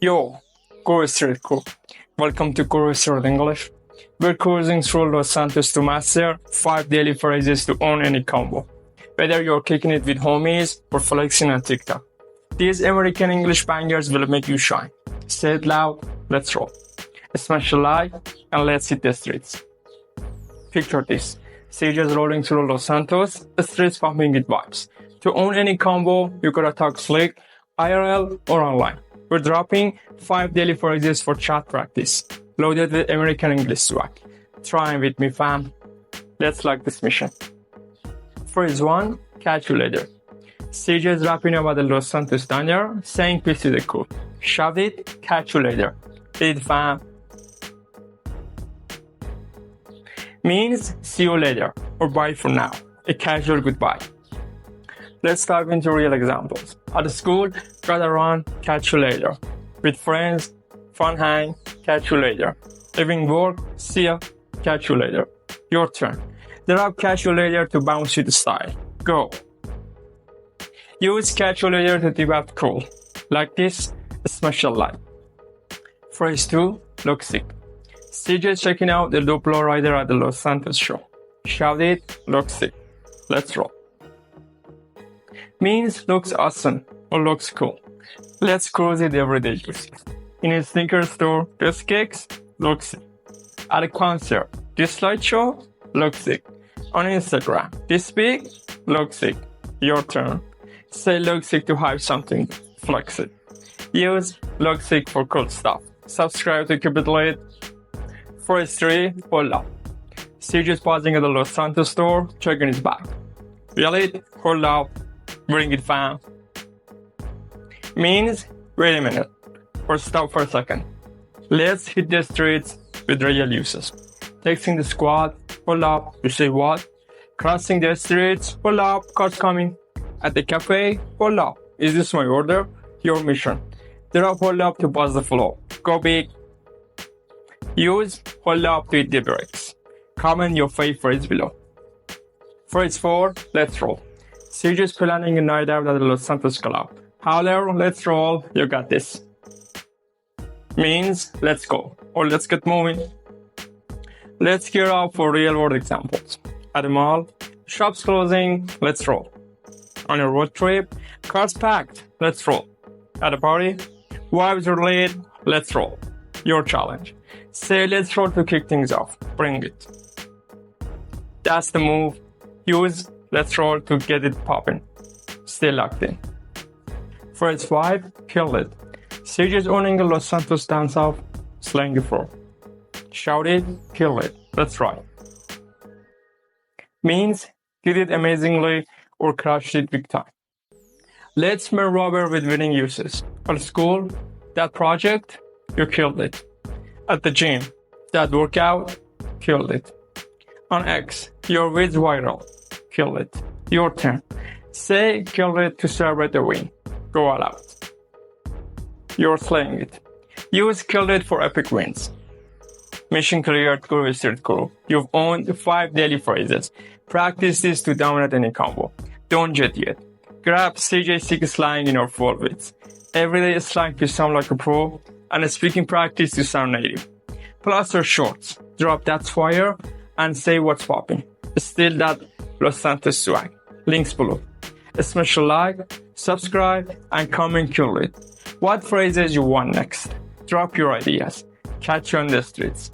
Yo, Street Crew. Welcome to Street English. We're cruising through Los Santos to master 5 daily phrases to own any combo. Whether you're kicking it with homies or flexing on TikTok, these American English bangers will make you shine. Say it loud, let's roll. Smash a like, and let's hit the streets. Picture this. Sages rolling through Los Santos, the streets pumping with vibes. To own any combo, you gotta talk slick, IRL or online. We're dropping 5 daily phrases for chat practice, loaded with American English swag. Try with me, fam. Let's like this mission. Phrase 1, catch you later. Sages rapping about the Los Santos diner, saying peace to the crew. Shout it, catch you later. Hit it, fam. Means see you later or bye for now, a casual goodbye. Let's dive into real examples. At school, gotta run, catch you later. With friends, fun hang, catch you later. Leaving work, see ya, catch you later. Your turn. The rap catch you later to bounce you to style. Go. Use catch you later to tip out cool. Like this, a special light. Phrase 2, look sick. CJ checking out the Duplo rider at the Los Santos show. Shout it, look sick. Let's roll. Means looks awesome or looks cool. Let's cruise it everyday use. In a sneaker store, this kicks, looks sick. At a concert, this light show, looks sick. On Instagram, this big, looks sick. Your turn. Say look sick to hype something, flex it. Use look sick for cool stuff. Subscribe to keep it lit. Phrase 3, hold up. CJ's pausing at the Los Santos store, checking his bag. Yell it, hold up, bring it, fam. Means, wait a minute, or stop for a second. Let's hit the streets with real uses. Texting the squad, hold up, you say what? Crossing the streets, hold up, car's coming. At the cafe, hold up, is this my order? Your mission. Drop hold up to buzz the flow. Go big. Use hold up to hit the brakes. Comment your favorite phrase below. Phrase 4, let's roll. CJ's planning a night out at the Los Santos Club. Holler, let's roll, you got this. Means, let's go, or let's get moving. Let's gear up for real world examples. At the mall, shops closing, let's roll. On a road trip, cars packed, let's roll. At a party, wives are late, let's roll. Your challenge. Say let's roll to kick things off. Bring it. That's the move. Use let's roll to get it popping. Stay locked in. Phrase 5, kill it. CJ's owning a Los Santos dance off, slang before. Shout it, kill it. Let's ride. Means did it amazingly or crushed it big time. Let's marry Robert with winning uses. At school, that project, you killed it. At the gym, that workout, killed it. On X, your vids viral, killed it. Your turn. Say killed it to celebrate the win. Go all out. You're slaying it. Use killed it for epic wins. Mission cleared, Street Crew. You've owned 5 daily phrases. Practice this to dominate any combo. Don't jet yet. Grab CJ6 slang in your full wits. Everyday slang to sound like a pro, and a speaking practice to sound native. Plus your shorts. Drop that fire and say what's popping. Steal that Los Santos swag. Links below. Smash a like, subscribe, and comment kill it. What phrases you want next? Drop your ideas. Catch you on the streets.